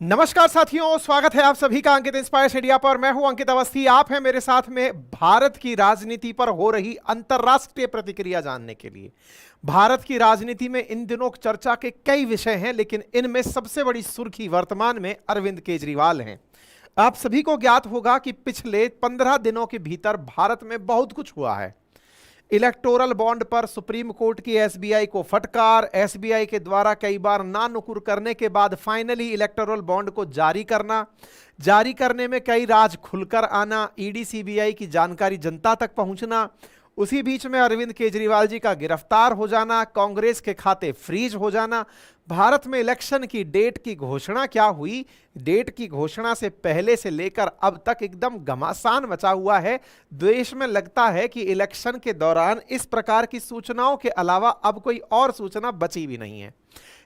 नमस्कार साथियों, स्वागत है आप सभी का अंकित इंस्पायर्स इंडिया पर। मैं हूं अंकित अवस्थी। आप हैं मेरे साथ में भारत की राजनीति पर हो रही अंतरराष्ट्रीय प्रतिक्रिया जानने के लिए। भारत की राजनीति में इन दिनों चर्चा के कई विषय हैं, लेकिन इनमें सबसे बड़ी सुर्खी वर्तमान में अरविंद केजरीवाल हैं। आप सभी को ज्ञात होगा कि पिछले 15 दिनों के भीतर भारत में बहुत कुछ हुआ है। इलेक्टोरल बॉन्ड पर सुप्रीम कोर्ट की एसबीआई को फटकार, एसबीआई के द्वारा कई बार ना नुकुर करने के बाद फाइनली इलेक्टोरल बॉन्ड को जारी करना, जारी करने में कई राज खुलकर आना, ईडी सीबीआई की जानकारी जनता तक पहुंचना, उसी बीच में अरविंद केजरीवाल जी का गिरफ्तार हो जाना, कांग्रेस के खाते फ्रीज हो जाना। भारत में इलेक्शन की डेट की घोषणा क्या हुई, डेट की घोषणा से पहले से लेकर अब तक एकदम घमासान मचा हुआ है। देश में लगता है कि इलेक्शन के दौरान इस प्रकार की सूचनाओं के अलावा अब कोई और सूचना बची भी नहीं है।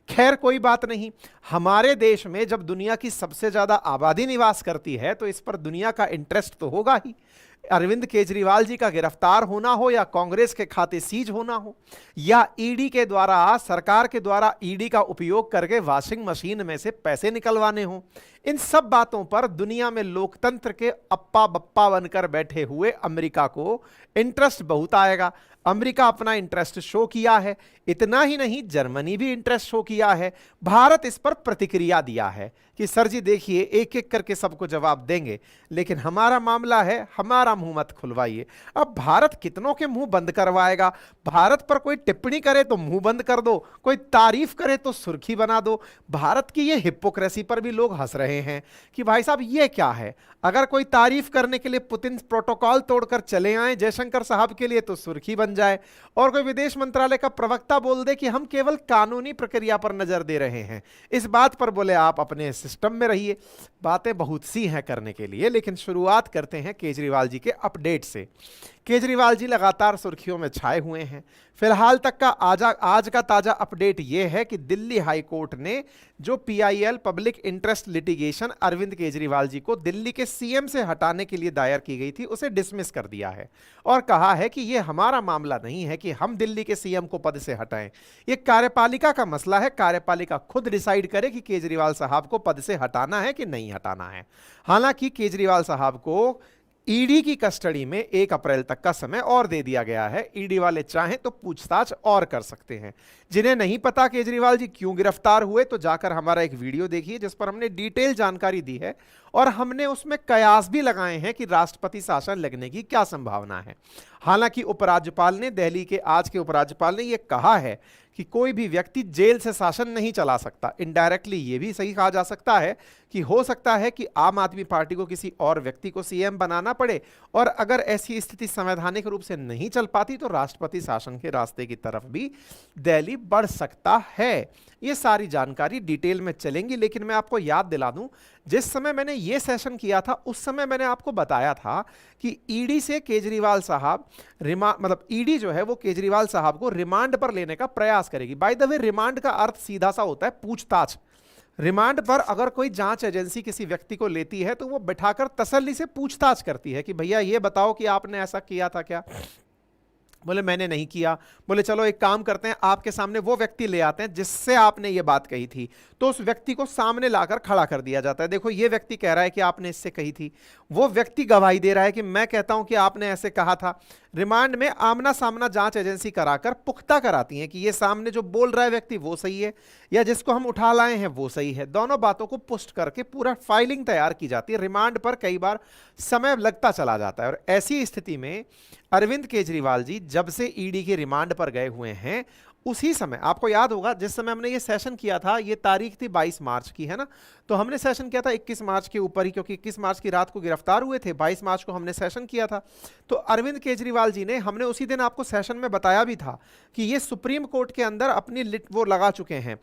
खैर, कोई बात नहीं। हमारे देश में जब दुनिया की सबसे ज्यादा आबादी निवास करती है तो इस पर दुनिया का इंटरेस्ट तो होगा ही। अरविंद केजरीवाल जी का गिरफ्तार होना हो, या कांग्रेस के खाते सीज होना हो, या ईडी के द्वारा, सरकार के द्वारा ईडी का उपयोग करके वॉशिंग मशीन में से पैसे निकलवाने हो, इन सब बातों पर दुनिया में लोकतंत्र के अप्पा बप्पा बनकर बैठे हुए अमेरिका को इंटरेस्ट बहुत आएगा। अमेरिका अपना इंटरेस्ट शो किया है। इतना ही नहीं, जर्मनी भी इंटरेस्ट शो किया है। भारत इस पर प्रतिक्रिया दिया है कि सर जी देखिए, एक एक करके सबको जवाब देंगे, लेकिन हमारा मामला है, हमारा मुंह मत खुलवाइए। अब भारत कितनों के मुंह बंद करवाएगा? भारत पर कोई टिप्पणी करे तो मुंह बंद कर दो, कोई तारीफ करे तो सुर्खी बना दो। भारत की ये हिपोक्रेसी पर भी लोग हंस रहे हैं कि भाई साहब ये क्या है। अगर कोई तारीफ करने के लिए पुतिन प्रोटोकॉल तोड़कर चले आए जयशंकर साहब के लिए तो सुर्खी बन जाए, और कोई विदेश मंत्रालय का प्रवक्ता बोल दे कि हम केवल कानूनी प्रक्रिया पर नजर दे रहे हैं, इस बात पर बोले आप अपने सिस्टम में रहिए। बातें बहुत सी हैं करने के लिए, लेकिन शुरुआत करते हैं केजरीवाल जी के अपडेट से। केजरीवाल जी लगातार सुर्खियों में छाए हुए हैं। फिलहाल तक का आज का ताजा अपडेट यह है कि दिल्ली हाई कोर्ट ने जो PIL public interest litigation Arvind Kejriwal ji को दिल्ली के सीएम से हटाने के लिए दायर की गई थी, उसे डिसमिस कर दिया है और कहा है कि यह हमारा मामला नहीं है कि हम दिल्ली के सीएम को पद से हटाएं। यह कार्यपालिका का मसला है। कार्यपालिका खुद डिसाइड करे कि केजरीवाल साहब को पद से हटाना है कि नहीं हटाना है। हालांकि केजरीवाल साहब को ईडी की कस्टडी में 1 अप्रैल तक का समय और दे दिया गया है। ईडी वाले चाहें तो पूछताछ और कर सकते हैं। जिन्हें नहीं पता केजरीवाल जी क्यों गिरफ्तार हुए, तो जाकर हमारा एक वीडियो देखिए जिस पर हमने डिटेल जानकारी दी है, और हमने उसमें कयास भी लगाए हैं कि राष्ट्रपति शासन लगने की क्या संभावना है। हालांकि उपराज्यपाल ने, दिल्ली के आज के उपराज्यपाल ने यह कहा है कि कोई भी व्यक्ति जेल से शासन नहीं चला सकता। इनडायरेक्टली यह भी सही कहा जा सकता है कि हो सकता है कि आम आदमी पार्टी को किसी और व्यक्ति को सीएम बनाना पड़े, और अगर ऐसी स्थिति संवैधानिक रूप से नहीं चल पाती तो राष्ट्रपति शासन के रास्ते की तरफ भी दिल्ली बढ़ सकता है। ये सारी जानकारी डिटेल में चलेंगी, लेकिन मैं आपको याद दिला दूं, जिस समय मैंने ये सेशन किया था उस समय मैंने आपको बताया था कि ईडी से केजरीवाल साहब ईडी जो है वो केजरीवाल साहब को रिमांड पर लेने का प्रयास करेगी। बाय द वे, रिमांड का अर्थ सीधा सा होता है पूछताछ। रिमांड पर अगर कोई जांच एजेंसी किसी व्यक्ति को लेती है तो वो बिठाकर तसल्ली से पूछताछ करती है कि भैया ये बताओ कि आपने ऐसा किया था क्या। बोले मैंने नहीं किया। बोले चलो एक काम करते हैं, आपके सामने वो व्यक्ति ले आते हैं जिससे आपने ये बात कही थी, तो उस व्यक्ति को सामने लाकर खड़ा कर दिया जाता है। देखो ये व्यक्ति कह रहा है कि आपने इससे कही थी, वो व्यक्ति गवाही दे रहा है कि मैं कहता हूं कि आपने ऐसे कहा था। रिमांड में आमना सामना जांच एजेंसी कराकर पुख्ता कराती है कि ये सामने जो बोल रहा है व्यक्ति वो सही है या जिसको हम उठा लाए हैं वो सही है। दोनों बातों को पुष्ट करके पूरा फाइलिंग तैयार की जाती है। रिमांड पर कई बार समय लगता चला जाता है, और ऐसी स्थिति में अरविंद केजरीवाल जी जब से ईडी के रिमांड पर गए हुए हैं, उसी समय आपको याद होगा जिस समय हमने ये सेशन किया था, ये तारीख थी 22 मार्च की, है ना। तो हमने सेशन किया था 21 मार्च के ऊपर ही, क्योंकि 21 मार्च की रात को गिरफ्तार हुए थे, 22 मार्च को हमने सेशन किया था। तो अरविंद केजरीवाल जी ने, हमने उसी दिन आपको सेशन में बताया भी था कि ये सुप्रीम कोर्ट के अंदर अपनी लिट वो लगा चुके हैं।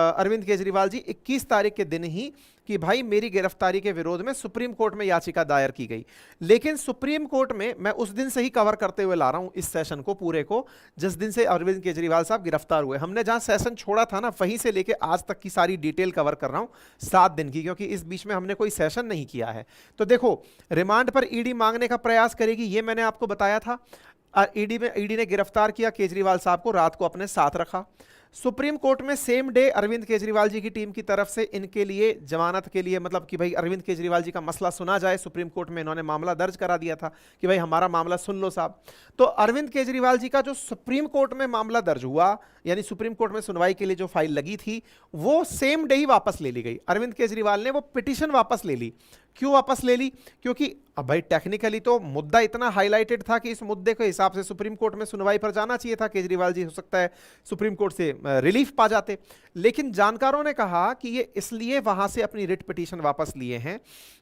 अरविंद केजरीवाल जी 21 तारीख के दिन ही कि भाई मेरी गिरफ्तारी के विरोध में सुप्रीम कोर्ट में याचिका दायर की गई। लेकिन सुप्रीम कोर्ट में, मैं उस दिन से ही कवर करते हुए ला रहा हूं इस सेशन को पूरे को, जिस दिन से अरविंद केजरीवाल साहब गिरफ्तार हुए। हमने जहां सेशन छोड़ा था ना, वहीं से लेके आज तक की सारी डिटेल कवर कर रहा हूं 7 दिन की, क्योंकि इस बीच में हमने कोई सेशन नहीं किया है। तो देखो, रिमांड पर ईडी मांगने का प्रयास करेगी, ये मैंने आपको बताया था। ईडी ने गिरफ्तार किया केजरीवाल साहब को, रात को अपने साथ रखा। सुप्रीम कोर्ट में सेम डे अरविंद केजरीवाल जी की टीम की तरफ से इनके लिए जमानत के लिए, मतलब कि भाई अरविंद केजरीवाल जी का मसला सुना जाए, सुप्रीम कोर्ट में इन्होंने मामला दर्ज करा दिया था कि भाई हमारा मामला सुन लो साहब। तो अरविंद केजरीवाल जी का जो सुप्रीम कोर्ट में मामला दर्ज हुआ, यानी सुप्रीम कोर्ट में सुनवाई के लिए जो फाइल लगी थी, वो सेम डे ही वापस ले ली गई। अरविंद केजरीवाल ने वो पिटीशन वापस ले ली। क्यों वापस ले ली? क्योंकि अब भाई टेक्निकली तो मुद्दा इतना हाईलाइटेड था कि इस मुद्दे के हिसाब से सुप्रीम कोर्ट में सुनवाई पर जाना चाहिए था। केजरीवाल जी हो सकता है सुप्रीम कोर्ट से रिलीफ पा जाते, लेकिन जानकारों ने कहा कि ये इसलिए वहां से अपनी रिट पिटीशन वापस लिए हैं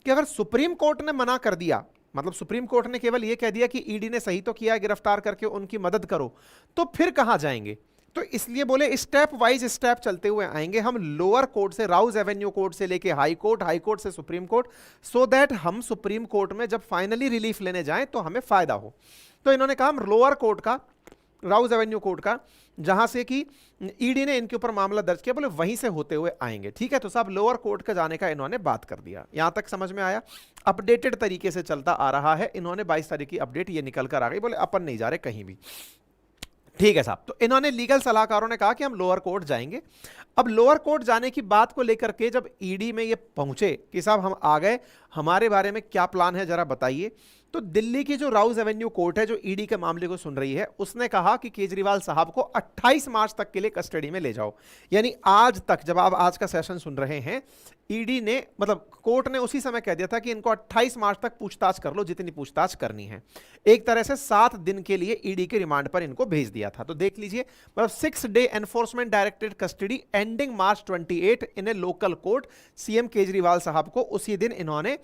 कि अगर सुप्रीम कोर्ट ने मना कर दिया, मतलब सुप्रीम कोर्ट ने केवल यह कह दिया कि ईडी ने सही तो किया, गिरफ्तार करके उनकी मदद करो, तो फिर कहां जाएंगे? तो इसलिए बोले स्टेप वाइज स्टेप चलते हुए आएंगे हम, लोअर कोर्ट से, राउज एवेन्यू कोर्ट से लेके हाई कोर्ट से सुप्रीम कोर्ट, सो दैट हम सुप्रीम कोर्ट में जब फाइनली रिलीफ लेने जाएं तो हमें फायदा हो। तो इन्होंने कहा हम लोअर कोर्ट का, राउज एवेन्यू कोर्ट का, जहां से कि ईडी ने इनके ऊपर मामला दर्ज किया, बोले वहीं से होते हुए आएंगे। ठीक है, तो साहब लोअर कोर्ट का जाने का इन्होंने बात कर दिया। यहां तक समझ में आया? अपडेटेड तरीके से चलता आ रहा है। इन्होंने 22 तारीख की अपडेट ये निकल कर आ गई, बोले अपन नहीं जा रहे कहीं भी। ठीक है साहब, तो इन्होंने लीगल सलाहकारों ने कहा कि हम लोअर कोर्ट जाएंगे। अब लोअर कोर्ट जाने की बात को लेकर के जब ईडी में ये पहुंचे कि साहब हम आ गए, हमारे बारे में क्या प्लान है जरा बताइए, तो दिल्ली की जो राउज एवेन्यू कोर्ट है जो ईडी के मामले को सुन रही है, उसने कहा कि केजरीवाल साहब को 28 मार्च तक के लिए कस्टडी में ले जाओ। यानी आज तक, जब आप आज का सेशन सुन रहे हैं, ईडी ने, मतलब कोर्ट ने उसी समय कह दिया था कि इनको 28 मार्च तक पूछताछ कर लो, जितनी पूछताछ करनी है। एक तरह से 7 दिन के लिए ईडी के रिमांड पर इनको भेज दिया था। तो देख लीजिए, मतलब 6 day enforcement directed custody ending मार्च 28 इन ए लोकल कोर्ट। सीएम केजरीवाल साहब को उसी दिन इन्होंने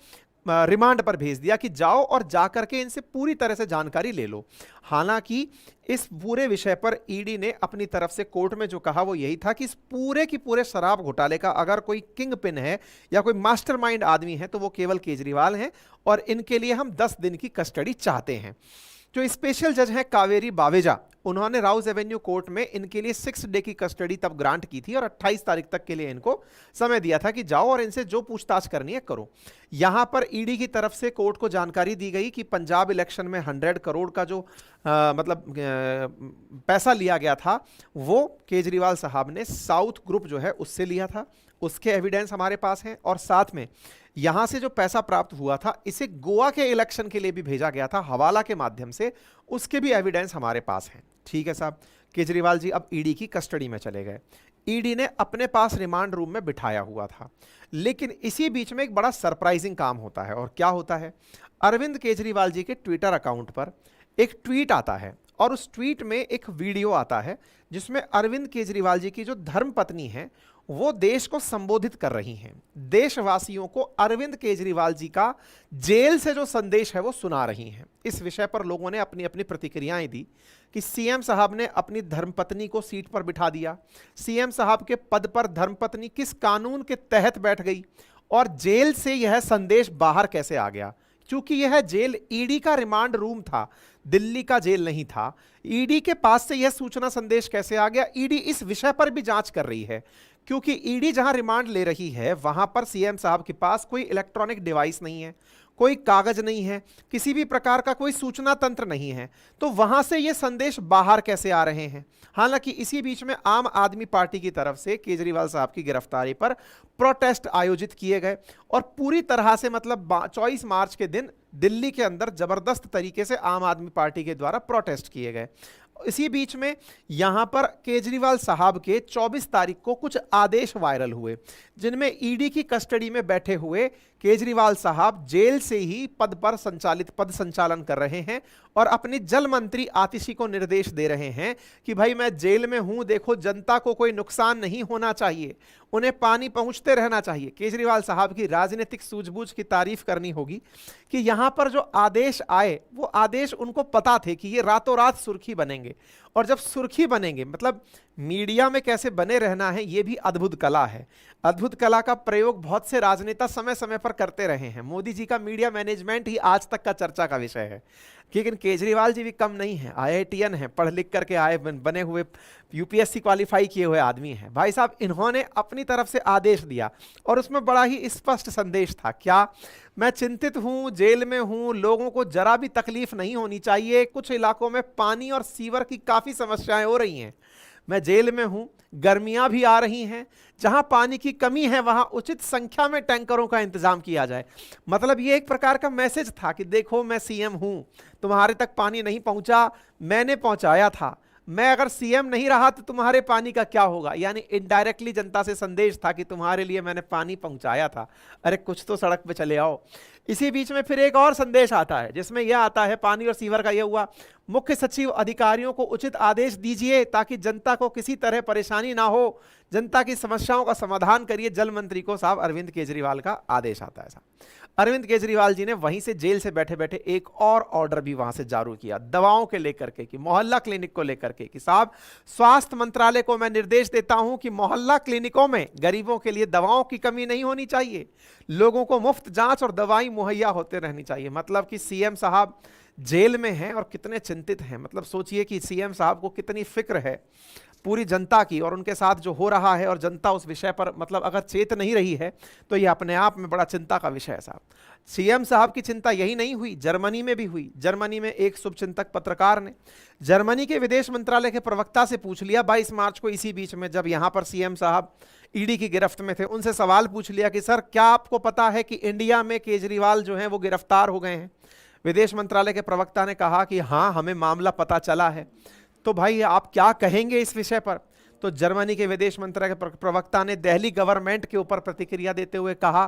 रिमांड पर भेज दिया कि जाओ और जाकर के इनसे पूरी तरह से जानकारी ले लो। हालांकि इस पूरे विषय पर ईडी ने अपनी तरफ से कोर्ट में जो कहा वो यही था कि इस पूरे की पूरे शराब घोटाले का अगर कोई किंग पिन है या कोई मास्टरमाइंड आदमी है तो वो केवल केजरीवाल हैं, और इनके लिए हम 10 दिन की कस्टडी चाहते हैं। जो स्पेशल जज हैं कावेरी बावेजा, उन्होंने राउज एवेन्यू कोर्ट में इनके लिए 6 डे की कस्टडी तब ग्रांट की थी और 28 तारीख तक के लिए इनको समय दिया था कि जाओ और इनसे जो पूछताछ करनी है करो। यहां पर ईडी की तरफ से कोर्ट को जानकारी दी गई कि पंजाब इलेक्शन में 100 करोड़ का जो पैसा लिया गया था वो केजरीवाल साहब ने साउथ ग्रुप जो है उससे लिया था, उसके एविडेंस हमारे पास हैं। और साथ में यहां से जो पैसा प्राप्त हुआ था इसे गोवा के इलेक्शन के लिए भी भेजा गया था हवाला के माध्यम से, उसके भी एविडेंस हमारे पास हैं। ठीक है साहब, केजरीवाल जी अब ईडी की कस्टडी में चले गए। ईडी ने अपने पास रिमांड रूम में बिठाया हुआ था, लेकिन इसी बीच में एक बड़ा सरप्राइजिंग काम होता है। और क्या होता है? अरविंद केजरीवाल जी के ट्विटर अकाउंट पर एक ट्वीट आता है और उस ट्वीट में एक वीडियो आता है जिसमें अरविंद केजरीवाल जी की जो धर्मपत्नी है वो देश को संबोधित कर रही हैं, देशवासियों को अरविंद केजरीवाल जी का जेल से जो संदेश है वो सुना रही हैं। इस विषय पर लोगों ने अपनी अपनी प्रतिक्रियाएं दी कि सीएम साहब ने अपनी धर्मपत्नी को सीट पर बिठा दिया, सीएम साहब के पद पर धर्मपत्नी किस कानून के तहत बैठ गई और जेल से यह संदेश बाहर कैसे आ गया। क्योंकि यह जेल ईडी का रिमांड रूम था, दिल्ली का जेल नहीं था। ईडी के पास से यह सूचना संदेश कैसे आ गया? ईडी इस विषय पर भी जांच कर रही है, क्योंकि ईडी जहां रिमांड ले रही है वहां पर सीएम साहब के पास कोई इलेक्ट्रॉनिक डिवाइस नहीं है, कोई कागज नहीं है, किसी भी प्रकार का कोई सूचना तंत्र नहीं है, तो वहां से ये संदेश बाहर कैसे आ रहे हैं। हालांकि इसी बीच में आम आदमी पार्टी की तरफ से केजरीवाल साहब की गिरफ्तारी पर प्रोटेस्ट आयोजित किए गए और पूरी तरह से, मतलब 24 मार्च के दिन दिल्ली के अंदर जबरदस्त तरीके से आम आदमी पार्टी के द्वारा प्रोटेस्ट किए गए। इसी बीच में यहां पर केजरीवाल साहब के 24 तारीख को कुछ आदेश वायरल हुए जिनमें ईडी की कस्टडी में बैठे हुए केजरीवाल साहब जेल से ही पद संचालन कर रहे हैं और अपनी जल मंत्री आतिशी को निर्देश दे रहे हैं कि भाई मैं जेल में हूं, देखो जनता को कोई नुकसान नहीं होना चाहिए, उन्हें पानी पहुंचते रहना चाहिए। केजरीवाल साहब की राजनीतिक सूझबूझ की तारीफ करनी होगी कि यहां पर जो आदेश आए वो आदेश उनको पता थे कि ये रातों रात सुर्खी बनेंगे, और जब सुर्खी बनेंगे मतलब मीडिया में कैसे बने रहना है ये भी अद्भुत कला है। अद्भुत कला का प्रयोग बहुत से राजनेता समय समय पर करते रहे हैं। मोदी जी का मीडिया मैनेजमेंट ही आज तक का चर्चा का विषय है, लेकिन केजरीवाल जी भी कम नहीं है, आईआईटीएन है, पढ़ लिख करके आए, बने हुए यूपीएससी क्वालिफाई किए हुए आदमी हैं। भाई साहब इन्होंने अपनी तरफ से आदेश दिया और उसमें बड़ा ही स्पष्ट संदेश था, क्या? मैं चिंतित हूं, जेल में हूं, लोगों को जरा भी तकलीफ नहीं होनी चाहिए, कुछ इलाकों में पानी और सीवर की काफी समस्याएं हो रही हैं, मैं जेल में हूं, गर्मियां भी आ रही हैं, जहां पानी की कमी है वहां उचित संख्या में टैंकरों का इंतजाम किया जाए। मतलब ये एक प्रकार का मैसेज था कि देखो मैं सीएम हूं, तुम्हारे तक पानी नहीं पहुंचा, मैंने पहुंचाया था, मैं अगर सीएम नहीं रहा तो तुम्हारे पानी का क्या होगा। यानी इनडायरेक्टली जनता से संदेश था कि तुम्हारे लिए मैंने पानी पहुंचाया था, अरे कुछ तो सड़क पे चले आओ। इसी बीच में फिर एक और संदेश आता है जिसमें यह आता है, पानी और सीवर का यह हुआ, मुख्य सचिव अधिकारियों को उचित आदेश दीजिए ताकि जनता को किसी तरह परेशानी ना हो, जनता की समस्याओं का समाधान करिए। जल मंत्री को साहब अरविंद केजरीवाल का आदेश आता है साहब। अरविंद केजरीवाल जी ने वहीं से जेल से बैठे बैठे एक और ऑर्डर भी वहां से जारी किया दवाओं के लेकर के, कि मोहल्ला क्लिनिक को लेकर के, कि साहब स्वास्थ्य मंत्रालय को मैं निर्देश देता हूं कि मोहल्ला क्लिनिकों में गरीबों के लिए दवाओं की कमी नहीं होनी चाहिए, लोगों को मुफ्त जांच और दवाई मुहैया होते रहनी चाहिए। मतलब कि सीएम साहब जेल में हैं और कितने चिंतित हैं। मतलब सोचिए कि सीएम साहब को कितनी फिक्र है पूरी जनता की और उनके साथ जो हो रहा है, और जनता उस विषय पर मतलब अगर चेत नहीं रही है तो ये अपने आप में बड़ा चिंता का विषय है साहब। सीएम साहब की चिंता यही नहीं हुई, जर्मनी में भी हुई। जर्मनी में एक शुभचिंतक पत्रकार ने जर्मनी के विदेश मंत्रालय के प्रवक्ता से पूछ लिया 22 मार्च को, इसी बीच में जब यहां पर सीएम साहब ईडी की गिरफ्त में थे, उनसे सवाल पूछ लिया कि सर क्या आपको पता है कि इंडिया में केजरीवाल जो हैं वो गिरफ्तार हो गए हैं। विदेश मंत्रालय के प्रवक्ता ने कहा कि हाँ हमें मामला पता चला है। तो भाई आप क्या कहेंगे इस विषय पर। तो जर्मनी के विदेश मंत्रालय के प्रवक्ता ने दिल्ली गवर्नमेंट के ऊपर प्रतिक्रिया देते हुए कहा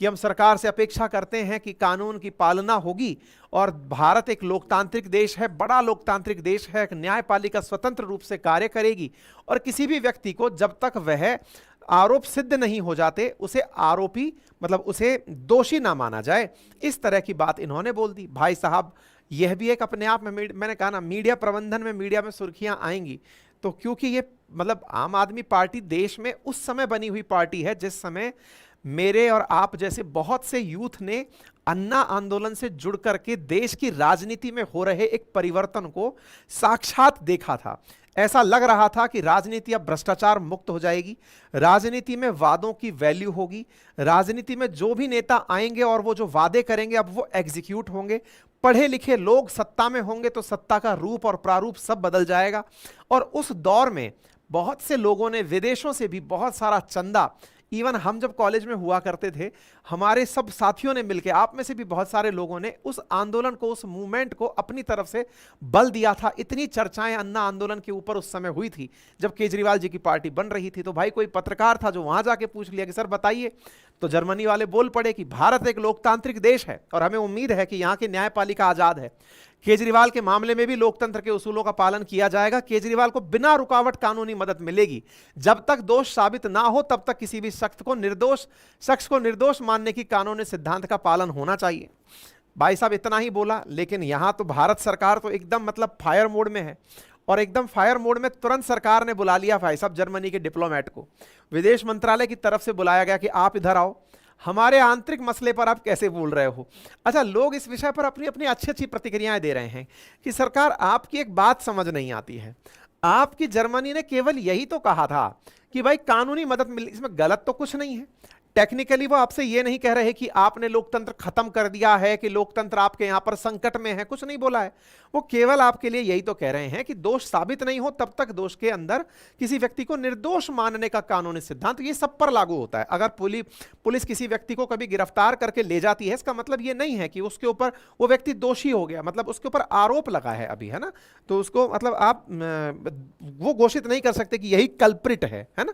कि हम सरकार से अपेक्षा करते हैं कि कानून की पालना होगी और भारत एक लोकतांत्रिक देश है, बड़ा लोकतांत्रिक देश है, एक न्यायपालिका स्वतंत्र रूप से कार्य करेगी और किसी भी व्यक्ति को जब तक वह आरोप सिद्ध नहीं हो जाते उसे आरोपी मतलब उसे दोषी ना माना जाए। इस तरह की बात इन्होंने बोल दी। भाई साहब यह भी एक अपने आप में मैंने कहा ना, मीडिया प्रबंधन में मीडिया में सुर्खियां आएंगी तो क्योंकि ये मतलब आम आदमी पार्टी देश में उस समय बनी हुई पार्टी है जिस समय मेरे और आप जैसे बहुत से यूथ ने अन्ना आंदोलन से जुड़ करके देश की राजनीति में हो रहे एक परिवर्तन को साक्षात देखा था। ऐसा लग रहा था कि राजनीति अब भ्रष्टाचार मुक्त हो जाएगी, राजनीति में वादों की वैल्यू होगी, राजनीति में जो भी नेता आएंगे और वो जो वादे करेंगे अब वो एग्जीक्यूट होंगे, पढ़े लिखे लोग सत्ता में होंगे तो सत्ता का रूप और प्रारूप सब बदल जाएगा। और उस दौर में बहुत से लोगों ने विदेशों से भी बहुत सारा चंदा, इवन हम जब कॉलेज में हुआ करते थे हमारे सब साथियों ने मिलकर, आप में से भी बहुत सारे लोगों ने उस आंदोलन को, उस मूवमेंट को अपनी तरफ से बल दिया था। इतनी चर्चाएं अन्ना आंदोलन के ऊपर उस समय हुई थी जब केजरीवाल जी की पार्टी बन रही थी। तो भाई कोई पत्रकार था जो वहां जाके पूछ लिया कि सर बताइए, तो जर्मनी वाले बोल पड़े कि भारत एक लोकतांत्रिक देश है और हमें उम्मीद है कि यहाँ की न्यायपालिका आजाद है, केजरीवाल के मामले में भी लोकतंत्र के उसूलों का पालन किया जाएगा, केजरीवाल को बिना रुकावट कानूनी मदद मिलेगी, जब तक दोष साबित ना हो तब तक किसी भी शख्स को निर्दोष मानने की कानूनी सिद्धांत का पालन होना चाहिए। भाई साहब इतना ही बोला, लेकिन यहां तो भारत सरकार तो एकदम मतलब फायर मोड में है और एकदम फायर मोड में तुरंत सरकार ने बुला लिया भाई साहब जर्मनी के डिप्लोमेट को, विदेश मंत्रालय की तरफ से बुलाया गया कि आप इधर आओ, हमारे आंतरिक मसले पर आप कैसे बोल रहे हो। अच्छा, लोग इस विषय पर अपनी अपनी अच्छी अच्छी प्रतिक्रियाएं दे रहे हैं कि सरकार आपकी एक बात समझ नहीं आती है, आपकी जर्मनी ने केवल यही तो कहा था कि भाई कानूनी मदद मिल, इसमें गलत तो कुछ नहीं है। टेक्निकली वो आपसे ये नहीं कह रहे कि आपने लोकतंत्र खत्म कर दिया है, कि लोकतंत्र आपके यहां पर संकट में है, कुछ नहीं बोला है। वो केवल आपके लिए यही तो कह रहे हैं कि दोष साबित नहीं हो तब तक दोष के अंदर किसी व्यक्ति को निर्दोष मानने का कानूनी सिद्धांत ये सब पर लागू होता है। अगर पुलिस किसी व्यक्ति को कभी गिरफ्तार करके ले जाती है, इसका मतलब ये नहीं है कि उसके ऊपर वो व्यक्ति दोषी हो गया, मतलब उसके ऊपर आरोप लगा है अभी, है ना, तो उसको मतलब आप वो घोषित नहीं कर सकते कि यही कल्प्रिट है ना।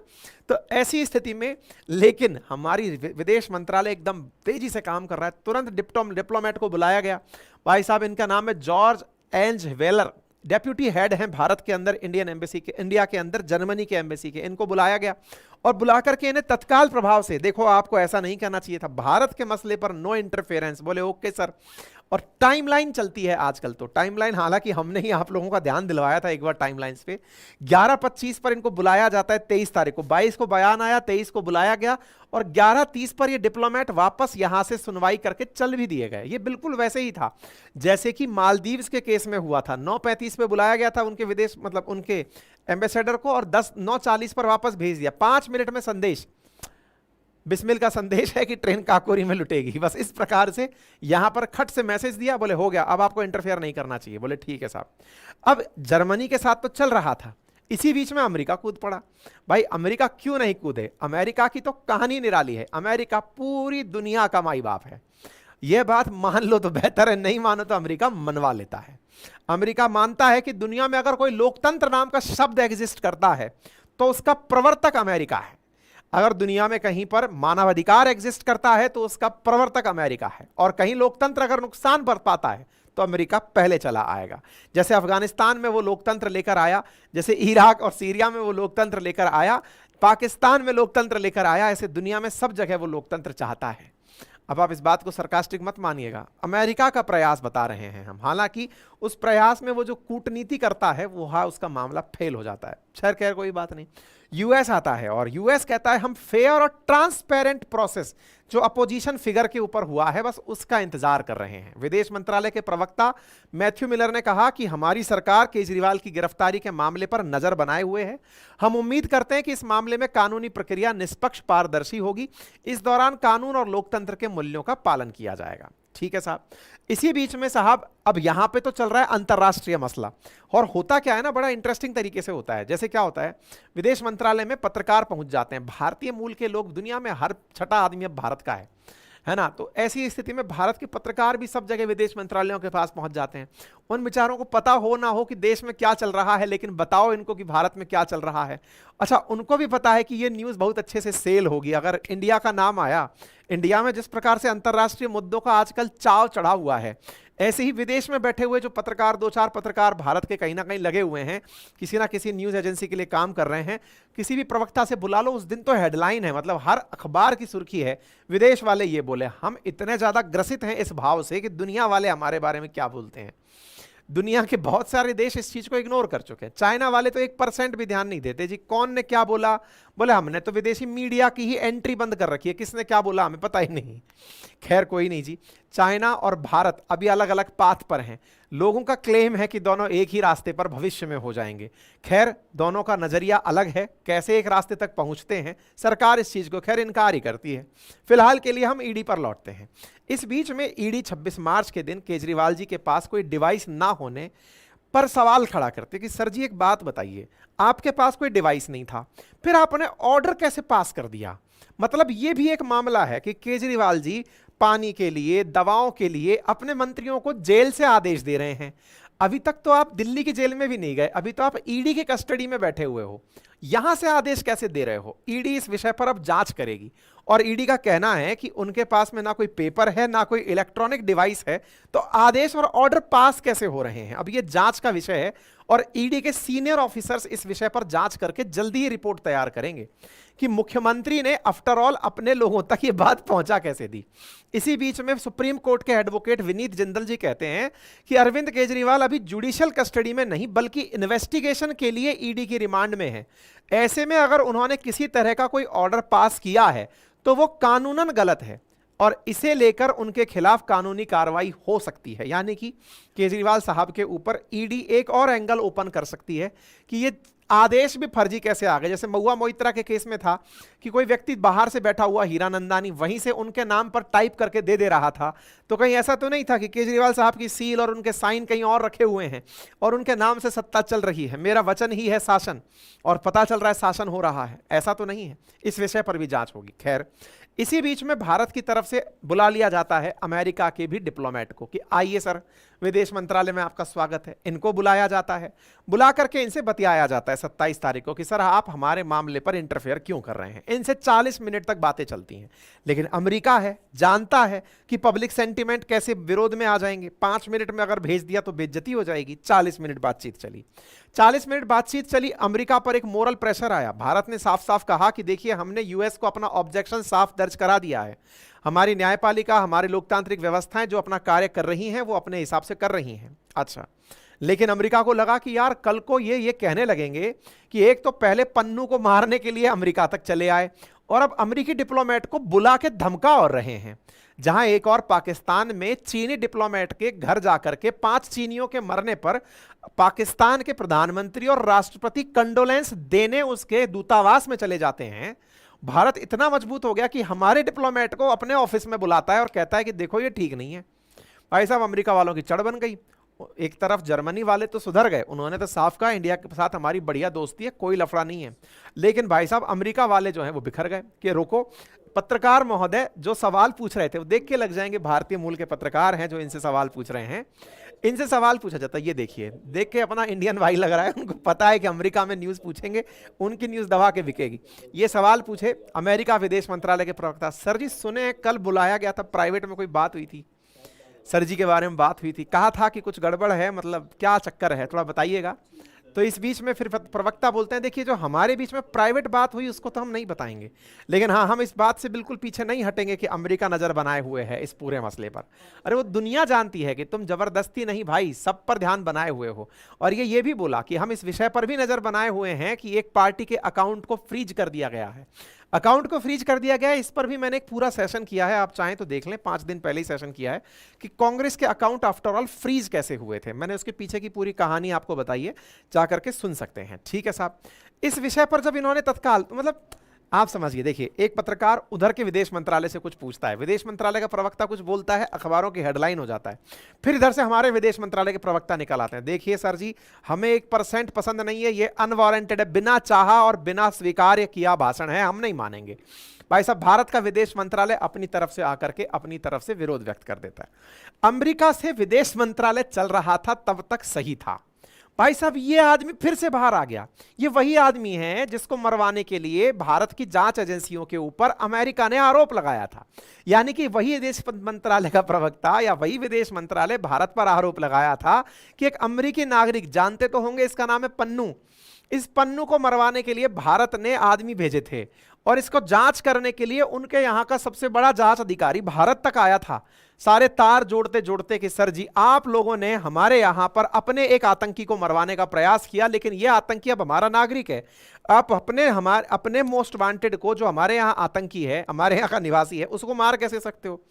तो ऐसी स्थिति में लेकिन हमारी विदेश मंत्रालय एकदम तेजी से काम कर रहा है। तुरंत डिप्लोमेट को बुलाया गया। भाई साहब इनका नाम है जॉर्ज एंज वेलर, डेप्यूटी हेड हैं भारत के अंदर इंडियन एम्बेसी के, इंडिया के अंदर जर्मनी के एम्बेसी के। इनको बुलाया गया और बुला करके इन्हें तत्काल प्रभाव से, देखो आपको ऐसा नहीं करना चाहिए था, भारत के मसले पर नो इंटरफेरेंस, बोले ओके सर। और टाइमलाइन चलती है आजकल, तो टाइमलाइन हालांकि हमने ही आप लोगों का ध्यान दिलवाया था एक बार टाइमलाइंस पे। 11:25 पर इनको बुलाया जाता है, 23 तारीख को, 22 को बयान आया, 23 को बुलाया गया और 11:30 पर ये डिप्लोमेट वापस यहां से सुनवाई करके चल भी दिए गए। ये बिल्कुल वैसे ही था जैसे कि मालदीव्स के केस में हुआ था। 9:35 पे बुलाया गया था उनके विदेश मतलब उनके एम्बेसडर को और 9:40 पर वापस भेज दिया। 5 मिनट में संदेश, बिस्मिल का संदेश है कि ट्रेन काकोरी में लुटेगी, बस इस प्रकार से यहां पर खट से मैसेज दिया, बोले हो गया, अब आपको इंटरफेयर नहीं करना चाहिए। बोले ठीक है साहब। अब जर्मनी के साथ तो चल रहा था, इसी बीच में अमेरिका कूद पड़ा। भाई अमेरिका क्यों नहीं कूदे? अमेरिका की तो कहानी निराली है। अमेरिका पूरी दुनिया का माई बाप है। यह बात मान लो तो बेहतर है, नहीं मानो तो अमेरिका मनवा लेता है। अमेरिका मानता है कि दुनिया में अगर कोई लोकतंत्र नाम का शब्द एग्जिस्ट करता है तो उसका प्रवर्तक अमेरिका है। अगर दुनिया में कहीं पर मानवाधिकार एग्जिस्ट करता है तो उसका प्रवर्तक अमेरिका है। और कहीं लोकतंत्र अगर नुकसान बरपाता है तो अमेरिका पहले चला आएगा। जैसे अफगानिस्तान में वो लोकतंत्र लेकर आया, जैसे इराक और सीरिया में वो लोकतंत्र लेकर आया, पाकिस्तान में लोकतंत्र लेकर आया, ऐसे दुनिया में सब जगह वो लोकतंत्र चाहता है। अब आप इस बात को सरकास्टिक मत मानिएगा, अमेरिका का प्रयास बता रहे हैं हम। हालांकि उस प्रयास में वो जो कूटनीति करता है वो उसका मामला फेल हो जाता है। खैर कोई बात नहीं। यूएस आता है और यूएस कहता है हम फेयर और ट्रांसपेरेंट प्रोसेस जो अपोजिशन फिगर के ऊपर हुआ है बस उसका इंतजार कर रहे हैं। विदेश मंत्रालय के प्रवक्ता मैथ्यू मिलर ने कहा कि हमारी सरकार केजरीवाल की गिरफ्तारी के मामले पर नजर बनाए हुए है। हम उम्मीद करते हैं कि इस मामले में कानूनी प्रक्रिया निष्पक्ष पारदर्शी होगी। इस दौरान कानून और लोकतंत्र के मूल्यों का पालन किया जाएगा। ठीक है साहब। इसी बीच में साहब अब यहां पे तो चल रहा है अंतरराष्ट्रीय मसला। और होता क्या है ना, बड़ा इंटरेस्टिंग तरीके से होता है। जैसे क्या होता है, विदेश मंत्रालय में पत्रकार पहुंच जाते हैं, भारतीय मूल के लोग, दुनिया में हर छठा आदमी अब भारत का है ना। तो ऐसी स्थिति में भारत के पत्रकार भी सब जगह विदेश मंत्रालयों के पास पहुंच जाते हैं। उन बेचारों को पता हो ना हो कि देश में क्या चल रहा है, लेकिन बताओ इनको कि भारत में क्या चल रहा है। अच्छा, उनको भी पता है कि ये न्यूज़ बहुत अच्छे से सेल होगी अगर इंडिया का नाम आया। इंडिया में जिस प्रकार से अंतर्राष्ट्रीय मुद्दों का आजकल चाव चढ़ा हुआ है, ऐसे ही विदेश में बैठे हुए जो पत्रकार, दो चार पत्रकार भारत के कहीं ना कहीं लगे हुए हैं, किसी ना किसी न्यूज़ एजेंसी के लिए काम कर रहे हैं, किसी भी प्रवक्ता से बुला लो, उस दिन तो हेडलाइन है, मतलब हर अखबार की सुर्खी है, विदेश वाले ये बोले। हम इतने ज़्यादा ग्रसित हैं इस भाव से कि दुनिया वाले हमारे बारे में क्या बोलते हैं। दुनिया के बहुत सारे देश इस चीज को इग्नोर कर चुके हैं। चाइना वाले तो 1% भी ध्यान नहीं देते जी, कौन ने क्या बोला, बोले हमने तो विदेशी मीडिया की ही एंट्री बंद कर रखी है, किसने क्या बोला हमें पता ही नहीं। खैर कोई नहीं जी। चाइना और भारत अभी अलग अलग पाथ पर हैं। लोगों का क्लेम है कि दोनों एक ही रास्ते पर भविष्य में हो जाएंगे। खैर दोनों का नजरिया अलग है, कैसे एक रास्ते तक पहुंचते हैं सरकार इस चीज को खैर इनकार ही करती है। फिलहाल के लिए हम ईडी पर लौटते हैं। इस बीच में ईडी 26 मार्च के दिन केजरीवाल जी के पास कोई डिवाइस ना होने पर सवाल खड़ा करते कि सर जी एक बात बताइए, आपके पास कोई डिवाइस नहीं था, फिर आपने ऑर्डर कैसे पास कर दिया? मतलब यह भी एक मामला है कि केजरीवाल जी पानी के लिए, दवाओं के लिए अपने मंत्रियों को जेल से आदेश दे रहे हैं। अभी तक तो आप दिल्ली की जेल में भी नहीं गए, अभी तो आप ईडी की कस्टडी में बैठे हुए हो, यहां से आदेश कैसे दे रहे हो? ईडी इस विषय पर अब जांच करेगी और ईडी का कहना है कि उनके पास में ना कोई पेपर है ना कोई इलेक्ट्रॉनिक डिवाइस है, तो आदेश और ऑर्डर पास कैसे हो रहे हैं? अब यह जांच का विषय है और ईडी के सीनियर ऑफिसर्स इस विषय पर जांच करके जल्दी ही रिपोर्ट तैयार करेंगे कि मुख्यमंत्री ने आफ्टर ऑल अपने लोगों तक ये बात पहुंचा कैसे दी। इसी बीच में सुप्रीम कोर्ट के एडवोकेट विनीत जिंदल जी कहते हैं कि अरविंद केजरीवाल अभी जुडिशियल कस्टडी में नहीं बल्कि इन्वेस्टिगेशन के लिए ईडी की रिमांड में है। ऐसे में अगर उन्होंने किसी तरह का कोई ऑर्डर पास किया है तो वो कानूनन गलत है और इसे लेकर उनके खिलाफ कानूनी कार्रवाई हो सकती है। यानी कि केजरीवाल साहब के ऊपर ईडी एक और एंगल ओपन कर सकती है कि ये आदेश भी फर्जी कैसे आ गए। जैसे महुआ मोइत्रा के केस में था कि कोई व्यक्ति बाहर से बैठा हुआ हीरानंदानी वहीं से उनके नाम पर टाइप करके दे रहा था, तो कहीं ऐसा तो नहीं था कि केजरीवाल साहब की सील और उनके साइन कहीं और रखे हुए हैं और उनके नाम से सत्ता चल रही है, मेरा वचन ही है शासन और पता चल रहा है शासन हो रहा है, ऐसा तो नहीं है। इस विषय पर भी जांच होगी। खैर इसी बीच में भारत की तरफ से बुला लिया जाता है अमेरिका के भी डिप्लोमेट को कि आइए सर, विदेश मंत्रालय में आपका स्वागत है। इनको बुलाया जाता है, बुला करके इनसे बतियाया जाता है 27 तारीख को कि सर आप हमारे मामले पर इंटरफेयर क्यों कर रहे हैं। इनसे 40 मिनट तक बातें चलती हैं, लेकिन अमेरिका है, जानता है कि पब्लिक सेंटीमेंट कैसे विरोध में आ जाएंगे। 5 मिनट में अगर भेज दिया तो बेइज्जती हो जाएगी। 40 मिनट बातचीत चली। 40 मिनट बातचीत चली, अमेरिका पर एक मोरल प्रेशर आया। भारत ने साफ साफ कहा कि देखिए हमने यूएस को अपना ऑब्जेक्शन साफ दर्ज करा दिया है, हमारी न्यायपालिका, हमारी लोकतांत्रिक व्यवस्थाएं जो अपना कार्य कर रही हैं वो अपने हिसाब से कर रही हैं। अच्छा, लेकिन अमेरिका को लगा कि यार कल को ये कहने लगेंगे कि एक तो पहले पन्नू को मारने के लिए अमेरिका तक चले आए और अब अमेरिकी डिप्लोमेट को बुला के धमका और रहे हैं। जहां एक और पाकिस्तान में चीनी डिप्लोमेट के घर जाकर के 5 चीनियों के मरने पर पाकिस्तान के प्रधानमंत्री और राष्ट्रपति कंडोलेंस देने उसके दूतावास में चले जाते हैं। भारत इतना मजबूत हो गया कि हमारे डिप्लोमेट को अपने ऑफिस में बुलाता है और कहता है कि देखो ये ठीक नहीं है। भाई साहब अमेरिका वालों की चढ़ बन गई। एक तरफ जर्मनी वाले तो सुधर गए, उन्होंने तो साफ कहा इंडिया के साथ हमारी बढ़िया दोस्ती है, कोई लफड़ा नहीं है। लेकिन भाई साहब अमेरिका वाले जो हैं वो बिखर गए कि रोको। पत्रकार महोदय जो सवाल पूछ रहे थे वो देख के लग जाएंगे, भारतीय मूल के पत्रकार हैं जो इनसे सवाल पूछ रहे हैं, इनसे सवाल पूछा जाता है। ये देखिए, देख के अपना इंडियन भाई लग रहा है, उनको पता है कि अमेरिका में न्यूज़ पूछेंगे, उनकी न्यूज़ दबा के बिकेगी। ये सवाल पूछे अमेरिका विदेश मंत्रालय के प्रवक्ता, सर जी सुने कल बुलाया गया था, प्राइवेट में कोई बात हुई थी, सर जी के बारे में बात हुई थी, कहा था कि कुछ गड़बड़ है, मतलब क्या चक्कर है, थोड़ा बताइएगा। तो इस बीच में फिर प्रवक्ता बोलते हैं देखिए जो हमारे बीच में प्राइवेट बात हुई उसको तो हम नहीं बताएंगे, लेकिन हाँ हम इस बात से बिल्कुल पीछे नहीं हटेंगे कि अमेरिका नजर बनाए हुए है इस पूरे मसले पर। अरे वो दुनिया जानती है कि तुम जबरदस्ती नहीं भाई, सब पर ध्यान बनाए हुए हो। और ये भी बोला कि हम इस विषय पर भी नजर बनाए हुए हैं कि एक पार्टी के अकाउंट को फ्रीज कर दिया गया है, अकाउंट को फ्रीज कर दिया गया है। इस पर भी मैंने एक पूरा सेशन किया है, आप चाहें तो देख लें, 5 दिन पहले ही सेशन किया है कि कांग्रेस के अकाउंट आफ्टर ऑल फ्रीज कैसे हुए थे। मैंने उसके पीछे की पूरी कहानी आपको बताई है, जा करके सुन सकते हैं। ठीक है साहब, इस विषय पर जब इन्होंने तत्काल, मतलब आप समझिए, देखिए एक पत्रकार उधर के विदेश मंत्रालय से कुछ पूछता है, विदेश मंत्रालय का प्रवक्ता कुछ बोलता है, अखबारों की हेडलाइन हो जाता है, फिर इधर से हमारे विदेश मंत्रालय के प्रवक्ता निकल आते हैं, देखिए सर जी हमें 1% पसंद नहीं है, ये अनवारंटेड है, बिना चाहा और बिना स्वीकार्य किया भाषण है, हम नहीं मानेंगे। भाई साहब भारत का विदेश मंत्रालय अपनी तरफ से आकर के अपनी तरफ से विरोध व्यक्त कर देता है। अमेरिका से विदेश मंत्रालय चल रहा था तब तक सही था। भाई साहब ये आदमी फिर से बाहर आ गया, ये वही आदमी है जिसको मरवाने के लिए भारत की जांच एजेंसियों के ऊपर अमेरिका ने आरोप लगाया था। यानी कि वही विदेश मंत्रालय का प्रवक्ता या वही विदेश मंत्रालय भारत पर आरोप लगाया था कि एक अमेरिकी नागरिक, जानते तो होंगे इसका नाम है पन्नू, इस पन्नू को मरवाने के लिए भारत ने आदमी भेजे थे और इसको जांच करने के लिए उनके यहां का सबसे बड़ा जांच अधिकारी भारत तक आया था, सारे तार जोड़ते जोड़ते कि सर जी आप लोगों ने हमारे यहां पर अपने एक आतंकी को मरवाने का प्रयास किया, लेकिन यह आतंकी अब हमारा नागरिक है, आप अपने मोस्ट वांटेड को, जो हमारे यहां आतंकी है, हमारे यहां का निवासी है, उसको मार कैसे सकते हो।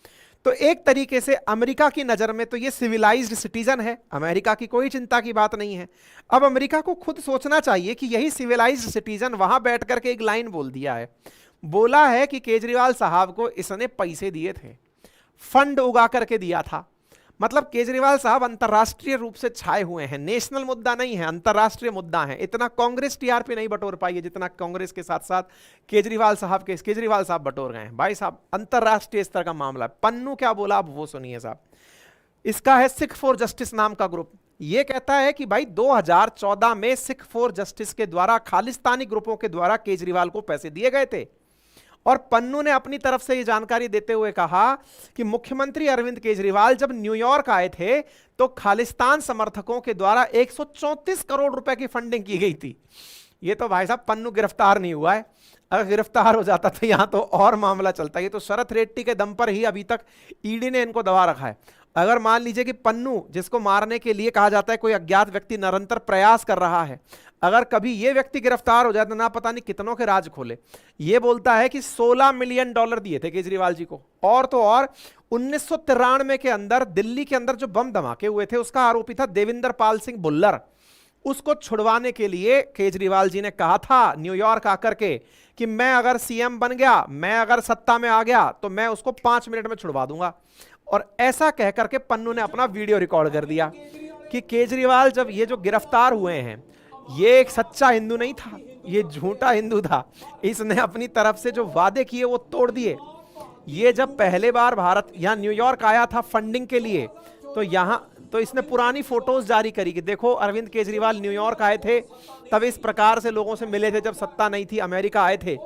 तो एक तरीके से अमेरिका की नजर में तो ये सिविलाइज्ड सिटीजन है, अमेरिका की कोई चिंता की बात नहीं है। अब अमेरिका को खुद सोचना चाहिए कि यही सिविलाइज्ड सिटीजन वहां बैठ करके एक लाइन बोल दिया है, बोला है कि केजरीवाल साहब को इसने पैसे दिए थे, फंड उगा करके दिया था। मतलब केजरीवाल साहब अंतर्राष्ट्रीय रूप से छाए हुए हैं, नेशनल मुद्दा नहीं है, अंतर्राष्ट्रीय मुद्दा है। इतना कांग्रेस टीआरपी नहीं बटोर पाई है जितना कांग्रेस के साथ साथ केजरीवाल साहब बटोर गए हैं। भाई साहब अंतर्राष्ट्रीय स्तर का मामला है। पन्नू क्या बोला आप वो सुनिए साहब, इसका है सिख फॉर जस्टिस नाम का ग्रुप, ये कहता है कि भाई 2014 में सिख फॉर जस्टिस के द्वारा, खालिस्तानी ग्रुपों के द्वारा केजरीवाल को पैसे दिए गए थे। और पन्नू ने अपनी तरफ से यह जानकारी देते हुए कहा कि मुख्यमंत्री अरविंद केजरीवाल जब न्यूयॉर्क आए थे तो खालिस्तान समर्थकों के द्वारा 134 करोड़ रुपए की फंडिंग की गई थी। ये तो भाई साहब पन्नू गिरफ्तार नहीं हुआ है, अगर गिरफ्तार हो जाता तो यहां तो और मामला चलता। ये तो शरत रेड्डी के दम पर ही अभी तक ईडी ने इनको दबा रखा है। अगर मान लीजिए कि पन्नू, जिसको मारने के लिए कहा जाता है कोई अज्ञात व्यक्ति निरंतर प्रयास कर रहा है, अगर कभी ये व्यक्ति गिरफ्तार हो जाए तो ना पता नहीं कितनों के राज खोले। ये बोलता है कि $16 मिलियन दिए थे केजरीवाल जी को, और तो और 1993 के अंदर दिल्ली के अंदर जो बम धमाके हुए थे उसका आरोपी था देविंदर पाल सिंह भुल्लर। उसको छुड़वाने के लिए केजरीवाल जी ने कहा था न्यूयॉर्क आकर के कि मैं अगर सीएम बन गया, मैं अगर सत्ता में आ गया तो मैं उसको 5 मिनट में छुड़वा दूंगा। और ऐसा कह करके पन्नू ने अपना वीडियो रिकॉर्ड कर दिया कि केजरीवाल जब ये जो गिरफ्तार हुए हैं, ये एक सच्चा हिंदू नहीं था, ये झूठा हिंदू था, इसने अपनी तरफ से जो वादे किए वो तोड़ दिए। ये जब पहले बार भारत यहां न्यूयॉर्क आया था फंडिंग के लिए, तो इसने पुरानी फोटोज जारी करी कि देखो अरविंद केजरीवाल न्यूयॉर्क आए थे, तब इस प्रकार से लोगों से मिले थे जब सत्ता नहीं थी, अमेरिका आए थे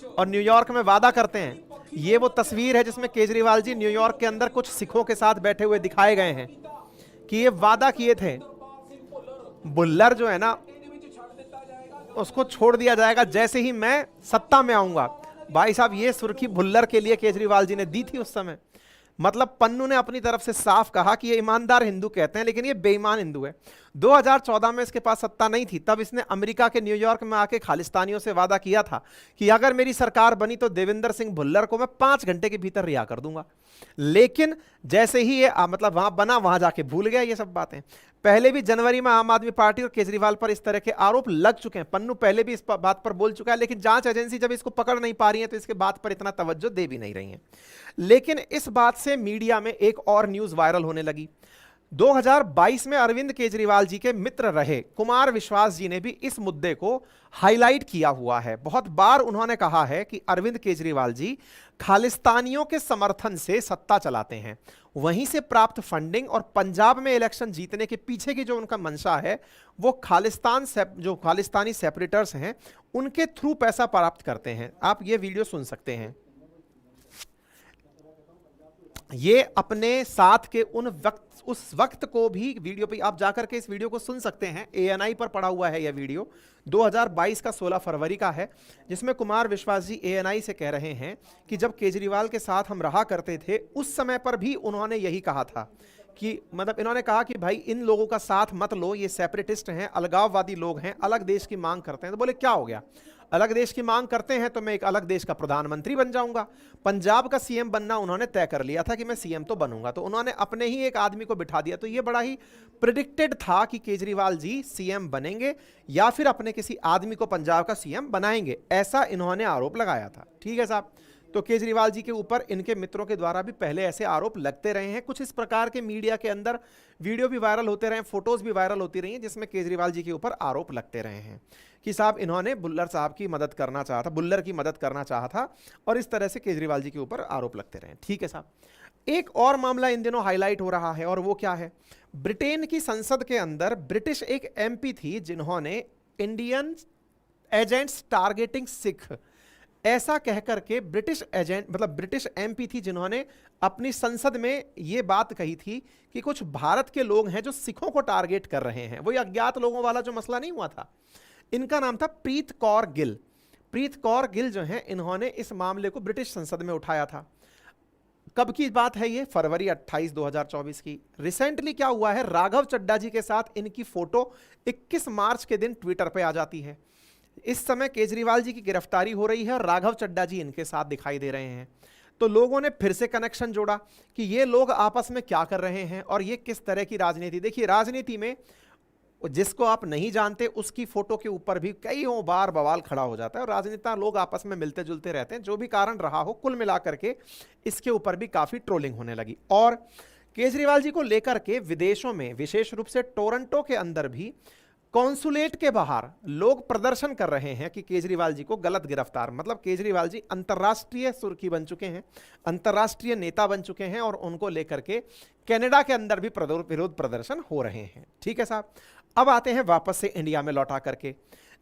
और न्यूयॉर्क में वादा करते हैं। ये वो तस्वीर है जिसमें केजरीवाल जी न्यूयॉर्क के अंदर कुछ सिखों के साथ बैठे हुए दिखाए गए हैं कि ये वादा किए थे भुल्लर जो है ना उसको छोड़ दिया जाएगा जैसे ही मैं सत्ता में आऊंगा। भाई साहब ये सुर्खी भुल्लर के लिए केजरीवाल जी ने दी थी उस समय। मतलब पन्नू ने अपनी तरफ से साफ कहा कि ये ईमानदार हिंदू कहते हैं लेकिन ये बेईमान हिंदू है। 2014 में इसके पास सत्ता नहीं थी, तब इसने अमेरिका के न्यूयॉर्क में आके खालिस्तानियों से वादा किया था कि अगर मेरी सरकार बनी तो देविंदर सिंह भुल्लर को मैं 5 घंटे के भीतर रिहा कर दूंगा। लेकिन जैसे ही ये मतलब वहां बना, वहां जाके भूल गया ये सब बातें। पहले भी जनवरी में आम आदमी पार्टी और केजरीवाल पर इस तरह के आरोप लग चुके हैं। पन्नू पहले भी इस बात पर बोल चुका है, लेकिन जांच एजेंसी जब इसको पकड़ नहीं पा रही है तो इसके बात पर इतना तवज्जो दे भी नहीं रही है। लेकिन इस बात से मीडिया में एक और न्यूज वायरल होने लगी। 2022 में अरविंद केजरीवाल जी के मित्र रहे कुमार विश्वास जी ने भी इस मुद्दे को हाईलाइट किया हुआ है। बहुत बार उन्होंने कहा है कि अरविंद केजरीवाल जी खालिस्तानियों के समर्थन से सत्ता चलाते हैं, वहीं से प्राप्त फंडिंग और पंजाब में इलेक्शन जीतने के पीछे की जो उनका मंशा है वो जो खालिस्तानी सेपरेटर्स हैं उनके थ्रू पैसा प्राप्त करते हैं। आप ये वीडियो सुन सकते हैं। ये अपने साथ के उस वक्त को भी वीडियो पे आप जाकर के इस वीडियो को सुन सकते हैं। ANI पर पड़ा हुआ है यह वीडियो, 2022 का 16 फरवरी का है, जिसमें कुमार विश्वास जी ANI से कह रहे हैं कि जब केजरीवाल के साथ हम रहा करते थे उस समय पर भी उन्होंने यही कहा था कि मतलब इन्होंने कहा कि भाई इन लोगों का साथ मत लो, ये सेपरेटिस्ट हैं, अलगाववादी लोग हैं, अलग देश की मांग करते हैं। तो बोले क्या हो गया, अलग देश की मांग करते हैं तो मैं एक अलग देश का प्रधानमंत्री बन जाऊंगा। पंजाब का सीएम बनना उन्होंने तय कर लिया था कि मैं सीएम तो बनूंगा, तो उन्होंने अपने ही एक आदमी को बिठा दिया। तो ये बड़ा ही प्रिडिक्टेड था कि केजरीवाल जी सीएम बनेंगे या फिर अपने किसी आदमी को पंजाब का सीएम बनाएंगे, ऐसा इन्होंने आरोप लगाया था। ठीक है साहब, तो केजरीवाल जी के ऊपर इनके मित्रों के द्वारा भी पहले ऐसे आरोप लगते रहे हैं। कुछ इस प्रकार के मीडिया के अंदर वीडियो भी वायरल होते रहे, फोटोज भी वायरल होती रही हैं जिसमें केजरीवाल जी के ऊपर आरोप लगते रहे हैं कि साहब इन्होंने बुल्लर साहब की मदद करना चाहा था, बुल्लर की मदद करना चाहा था, और इस तरह से केजरीवाल जी के ऊपर आरोप लगते रहे। ठीक है साहब, एक और मामला इन दिनों हाईलाइट हो रहा है और वो क्या है, ब्रिटेन की संसद के अंदर ब्रिटिश एक MP थी जिन्होंने इंडियन एजेंट्स टारगेटिंग सिख ऐसा कह करके ब्रिटिश MP थी जिन्होंने अपनी संसद में यह बात कही थी कि कुछ भारत के लोग हैं जो सिखों को टारगेट कर रहे हैं। वही अज्ञात लोगों वाला जो मसला नहीं हुआ था, इनका नाम था प्रीत कौर गिल। प्रीत कौर गिल जो है, इन्होंने इस मामले को ब्रिटिश संसद में उठाया था। कब की बात है ये, फरवरी 28, 2024 की। रिसेंटली क्या हुआ है, राघव चड्ढा जी के साथ इनकी फोटो 21 मार्च के दिन ट्विटर पे आ जाती है। इस समय केजरीवाल जी की गिरफ्तारी हो रही है और राघव चड्ढा जी इनके साथ दिखाई दे रहे हैं। तो लोगों ने फिर से कनेक्शन जोड़ा कि ये लोग आपस में क्या कर रहे हैं और ये किस तरह की राजनीति। देखिए, राजनीति में जिसको आप नहीं जानते उसकी फोटो के ऊपर भी कईयों बार बवाल खड़ा हो जाता है और राजनेता लोग आपस में मिलते जुलते रहते हैं। जो भी कारण रहा हो, कुल मिलाकर के इसके ऊपर भी काफी ट्रोलिंग होने लगी। और केजरीवाल जी को लेकर के विदेशों में, विशेष रूप से टोरंटो के अंदर भी कॉन्सुलेट के बाहर लोग प्रदर्शन कर रहे हैं कि केजरीवाल जी को गलत गिरफ्तार, मतलब केजरीवाल जी अंतर्राष्ट्रीय सुर्खी बन चुके हैं, अंतर्राष्ट्रीय नेता बन चुके हैं और उनको लेकर के कनाडा के अंदर भी विरोध प्रदर्शन हो रहे हैं। ठीक है साहब, अब आते हैं वापस से इंडिया में लौटा करके।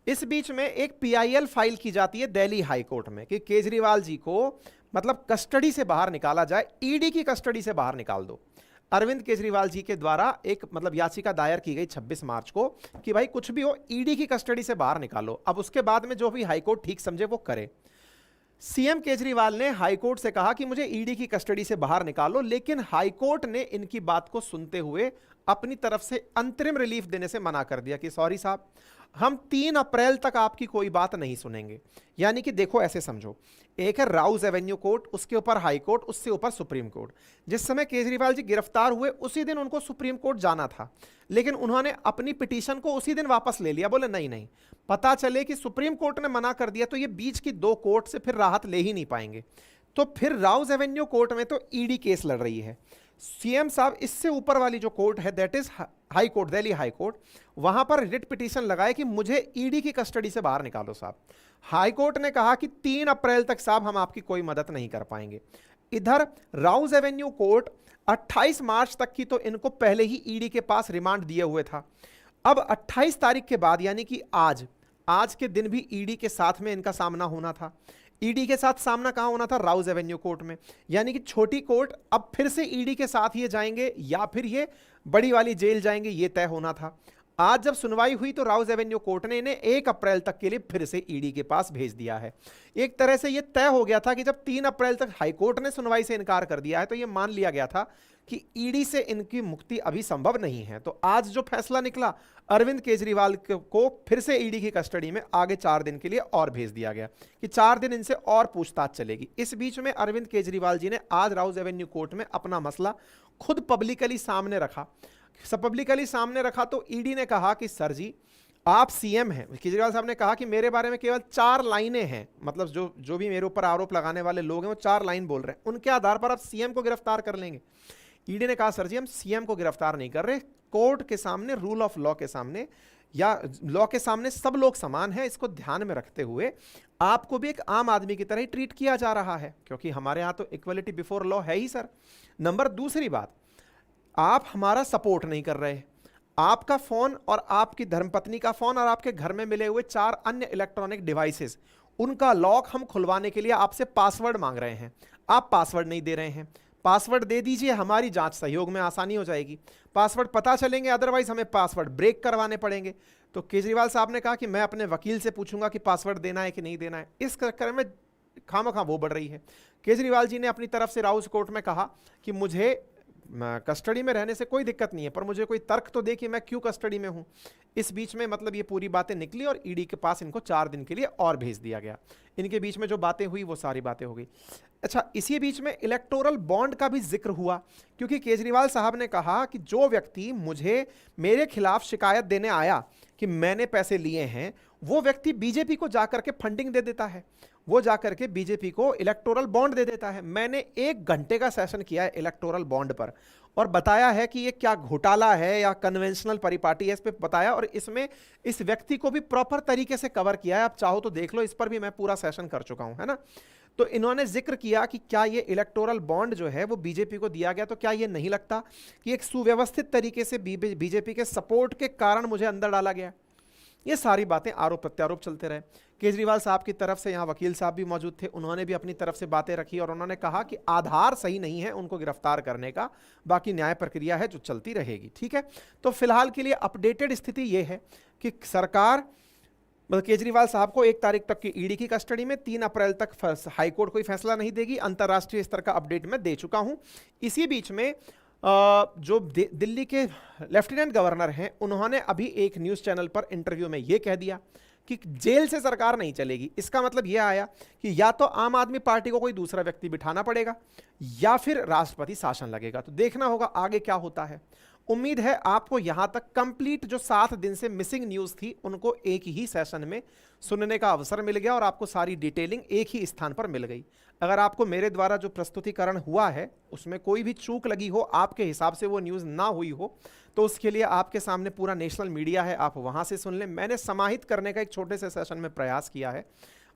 इस बीच में एक PIL फाइल की जाती है दिल्ली हाई कोर्ट में कि केजरीवाल जी को मतलब कस्टडी से बाहर निकाला जाए, ED की कस्टडी से बाहर निकाल दो। अरविंद केजरीवाल जी के द्वारा एक मतलब याचिका दायर की गई 26 मार्च को कि भाई कुछ भी हो, ED की कस्टडी से बाहर निकालो। अब उसके बाद में जो भी हाईकोर्ट ठीक समझे वो करे। CM केजरीवाल ने हाईकोर्ट से कहा कि मुझे ED की कस्टडी से बाहर निकालो, लेकिन हाईकोर्ट ने इनकी बात को सुनते हुए अपनी तरफ से अंतरिम रिलीफ देने से मना कर दिया कि सॉरी साहब, हम 3 अप्रैल तक आपकी कोई बात नहीं सुनेंगे। यानी कि देखो, ऐसे समझो, एक है राउज एवेन्यू कोर्ट, उसके ऊपर हाई कोर्ट, उससे ऊपर सुप्रीम कोर्ट। जिस समय केजरीवाल जी गिरफ्तार हुए उसी दिन उनको सुप्रीम कोर्ट जाना था, लेकिन उन्होंने अपनी पिटीशन को उसी दिन वापस ले लिया। बोले नहीं नहीं, पता चले कि सुप्रीम कोर्ट ने मना कर दिया तो ये बीच की 2 कोर्ट से फिर राहत ले ही नहीं पाएंगे। तो फिर राउज एवेन्यू कोर्ट में तो ED केस लड़ रही है। CM साहब इससे ऊपर वाली जो कोर्ट है, that is high court, Delhi high court, वहां पर रिट पिटीशन लगाए कि मुझे ED की कस्टडी से बाहर निकालो साहब। हाई कोर्ट ने कहा कि 3 अप्रैल तक साहब हम आपकी कोई मदद नहीं कर पाएंगे। इधर राउज एवेन्यू कोर्ट 28 मार्च तक की तो इनको पहले ही ED के पास रिमांड दिए हुए था। अब 28 तारीख के बाद यानी कि आज के दिन भी ED के साथ में इनका सामना होना था। ED के साथ सामना कहां होना था, राउज एवेन्यू कोर्ट में। यानी कि छोटी कोर्ट अब फिर से ED के साथ ये जाएंगे या फिर ये बड़ी वाली जेल जाएंगे, ये तय होना था। आज जब सुनवाई हुई तो राउज एवेन्यू कोर्ट ने इन्हें 1 अप्रैल तक के लिए फिर से ED के पास भेज दिया है। एक तरह से यह तय हो गया था कि जब 3 अप्रैल तक हाईकोर्ट ने सुनवाई से इनकार कर दिया है तो यह मान लिया गया था कि ED से इनकी मुक्ति अभी संभव नहीं है। तो आज जो फैसला निकला, अरविंद केजरीवाल को फिर से ED की कस्टडी में आगे 4 दिन के लिए और भेज दिया गया कि 4 दिन इनसे और पूछताछ चलेगी। इस बीच में अरविंद केजरीवाल जी ने आज राउज एवेन्यू कोर्ट में अपना मसला खुद पब्लिकली सामने रखा। तो ED ने कहा कि सर जी, आप CM हैं। केजरीवाल साहब ने कहा कि मेरे बारे में केवल 4 लाइनें हैं, मतलब जो भी मेरे ऊपर आरोप लगाने वाले लोग हैं वो 4 लाइन बोल रहे हैं, उनके आधार पर आप CM को गिरफ्तार कर लेंगे। ईडी ने कहा सर जी हम सीएम को गिरफ्तार नहीं कर रहे, कोर्ट के सामने, रूल ऑफ लॉ के सामने या लॉ के सामने सब लोग समान हैं, इसको ध्यान में रखते हुए आपको भी एक आम आदमी की तरह ही ट्रीट किया जा रहा है, क्योंकि हमारे यहां तो इक्वलिटी बिफोर लॉ है ही सर। नंबर दूसरी बात, आप हमारा सपोर्ट नहीं कर रहे, आपका फोन और आपकी धर्मपत्नी का फोन और आपके घर में मिले हुए 4 अन्य इलेक्ट्रॉनिक डिवाइसेस, उनका लॉक हम खुलवाने के लिए आपसे पासवर्ड मांग रहे हैं, आप पासवर्ड नहीं दे रहे हैं। पासवर्ड दे दीजिए, हमारी जांच सहयोग में आसानी हो जाएगी, पासवर्ड पता चलेंगे, अदरवाइज हमें पासवर्ड ब्रेक करवाने पड़ेंगे। तो केजरीवाल साहब ने कहा कि मैं अपने वकील से पूछूंगा कि पासवर्ड देना है कि नहीं देना है। इस चक्कर में खामखा वो बढ़ रही है। केजरीवाल जी ने अपनी तरफ से राउस कोर्ट में कहा कि मुझे कस्टडी में रहने से कोई दिक्कत नहीं है, पर मुझे कोई तर्क तो दे कि मैं क्यों कस्टडी में हूं। इस बीच में मतलब ये पूरी बातें निकली और ईडी के पास इनको 4 दिन के लिए और भेज दिया गया। इनके बीच में जो बातें हुई वो सारी बातें हो गई। अच्छा, इसी बीच में इलेक्टोरल बॉन्ड का भी जिक्र हुआ, क्योंकि केजरीवाल साहब ने कहा कि जो व्यक्ति मुझे मेरे खिलाफ शिकायत देने आया कि मैंने पैसे लिए हैं, वो व्यक्ति बीजेपी को जाकर के फंडिंग दे देता है, वो जाकर के बीजेपी को इलेक्टोरल बॉन्ड दे देता है। मैंने 1 घंटे का सेशन किया है इलेक्टोरल बॉन्ड पर और बताया है कि ये क्या घोटाला है या कन्वेंशनल परिपाटी है, इस पे बताया, और इसमें इस व्यक्ति को भी प्रॉपर तरीके से कवर किया है। आप चाहो तो देख लो, इस पर भी मैं पूरा सेशन कर चुका हूं, है ना। तो इन्होंने जिक्र किया कि क्या ये इलेक्टोरल बॉन्ड जो है वो बीजेपी को दिया गया, तो क्या ये नहीं लगता कि एक सुव्यवस्थित तरीके से बीजेपी के सपोर्ट के कारण मुझे अंदर डाला गया। ये सारी बातें आरोप प्रत्यारोप चलते रहे। केजरीवाल साहब की तरफ से यहाँ वकील साहब भी मौजूद थे, उन्होंने भी अपनी तरफ से बातें रखी और उन्होंने कहा कि आधार सही नहीं है उनको गिरफ्तार करने का, बाकी न्याय प्रक्रिया है जो चलती रहेगी। ठीक है, तो फिलहाल के लिए अपडेटेड स्थिति ये है कि सरकार केजरीवाल साहब को 1 तारीख तक की ईडी की कस्टडी में, 3 अप्रैल तक हाईकोर्ट कोई फैसला नहीं देगी। अंतर्राष्ट्रीय स्तर का अपडेट मैं दे चुका हूं। इसी बीच में जो दिल्ली के लेफ्टिनेंट गवर्नर हैं, उन्होंने अभी एक न्यूज़ चैनल पर इंटरव्यू में यह कह दिया कि जेल से सरकार नहीं चलेगी। इसका मतलब यह आया कि या तो आम आदमी पार्टी को कोई दूसरा व्यक्ति बिठाना पड़ेगा या फिर राष्ट्रपति शासन लगेगा। तो देखना होगा आगे क्या होता है। उम्मीद है आपको यहां तक कंप्लीट जो 7 दिन से मिसिंग न्यूज़ थी उनको एक ही सेशन में सुनने का अवसर मिल गया और आपको सारी डिटेलिंग एक ही स्थान पर मिल गई। अगर आपको मेरे द्वारा जो प्रस्तुतिकरण हुआ है उसमें कोई भी चूक लगी हो, आपके हिसाब से वो न्यूज़ ना हुई हो, तो उसके लिए आपके सामने पूरा नेशनल मीडिया है, आप वहां से सुन लें। मैंने समाहित करने का एक छोटे से सेशन में प्रयास किया है।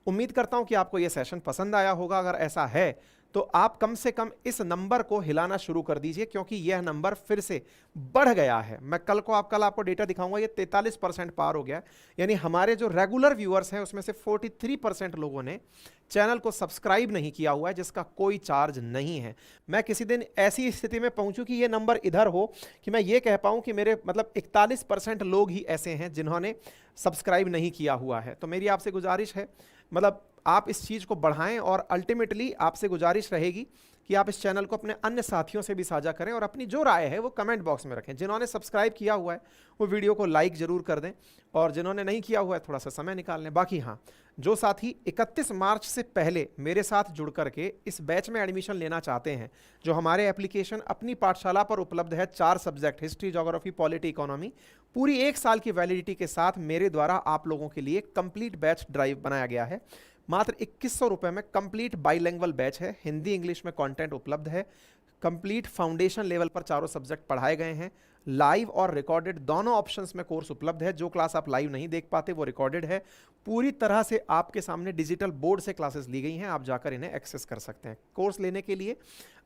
उम्मीद करता हूं कि आपको यह सेशन पसंद आया होगा। अगर ऐसा है तो आप कम से कम इस नंबर को हिलाना शुरू कर दीजिए, क्योंकि यह नंबर फिर से बढ़ गया है। मैं कल आपको डेटा दिखाऊंगा, ये 43% पार हो गया। यानी हमारे जो रेगुलर व्यूअर्स हैं उसमें से 43% लोगों ने चैनल को सब्सक्राइब नहीं किया हुआ है, जिसका कोई चार्ज नहीं है। मैं किसी दिन ऐसी स्थिति में पहुंचूं कि ये नंबर इधर हो कि मैं ये कह पाऊं कि मेरे मतलब 41% लोग ही ऐसे हैं जिन्होंने सब्सक्राइब नहीं किया हुआ है। तो मेरी आपसे गुजारिश है, मतलब आप इस चीज़ को बढ़ाएं और अल्टीमेटली आपसे गुजारिश रहेगी कि आप इस चैनल को अपने अन्य साथियों से भी साझा करें और अपनी जो राय है वो कमेंट बॉक्स में रखें। जिन्होंने सब्सक्राइब किया हुआ है वो वीडियो को लाइक जरूर कर दें और जिन्होंने नहीं किया हुआ है थोड़ा सा समय निकाल लें। बाकी हाँ, जो साथी 31 मार्च से पहले मेरे साथ जुड़ करके इस बैच में एडमिशन लेना चाहते हैं, जो हमारे एप्लीकेशन अपनी पाठशाला पर उपलब्ध है, 4 subject history, geography, polity, economy, पूरी 1 साल की वैलिडिटी के साथ मेरे द्वारा आप लोगों के लिए कंप्लीट बैच ड्राइव बनाया गया है। मात्र 2100 रुपये में कंप्लीट बाईलैंग्वेज बैच है, हिंदी इंग्लिश में कंटेंट उपलब्ध है। कंप्लीट फाउंडेशन लेवल पर चारों सब्जेक्ट पढ़ाए गए हैं। लाइव और रिकॉर्डेड दोनों ऑप्शंस में कोर्स उपलब्ध है। जो क्लास आप लाइव नहीं देख पाते वो रिकॉर्डेड है। पूरी तरह से आपके सामने डिजिटल बोर्ड से क्लासेस ली गई हैं, आप जाकर इन्हें एक्सेस कर सकते हैं। कोर्स लेने के लिए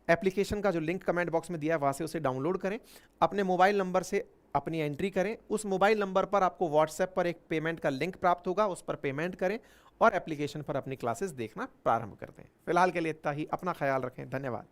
एप्लीकेशन का जो लिंक कमेंट बॉक्स में दिया है वहाँ से उसे डाउनलोड करें, अपने मोबाइल नंबर से अपनी एंट्री करें। उस मोबाइल नंबर पर आपको व्हाट्सएप पर एक पेमेंट का लिंक प्राप्त होगा, उस पर पेमेंट करें और एप्लीकेशन पर अपनी क्लासेस देखना प्रारंभ कर दें। फिलहाल के लिए इतना ही। अपना ख्याल रखें। धन्यवाद।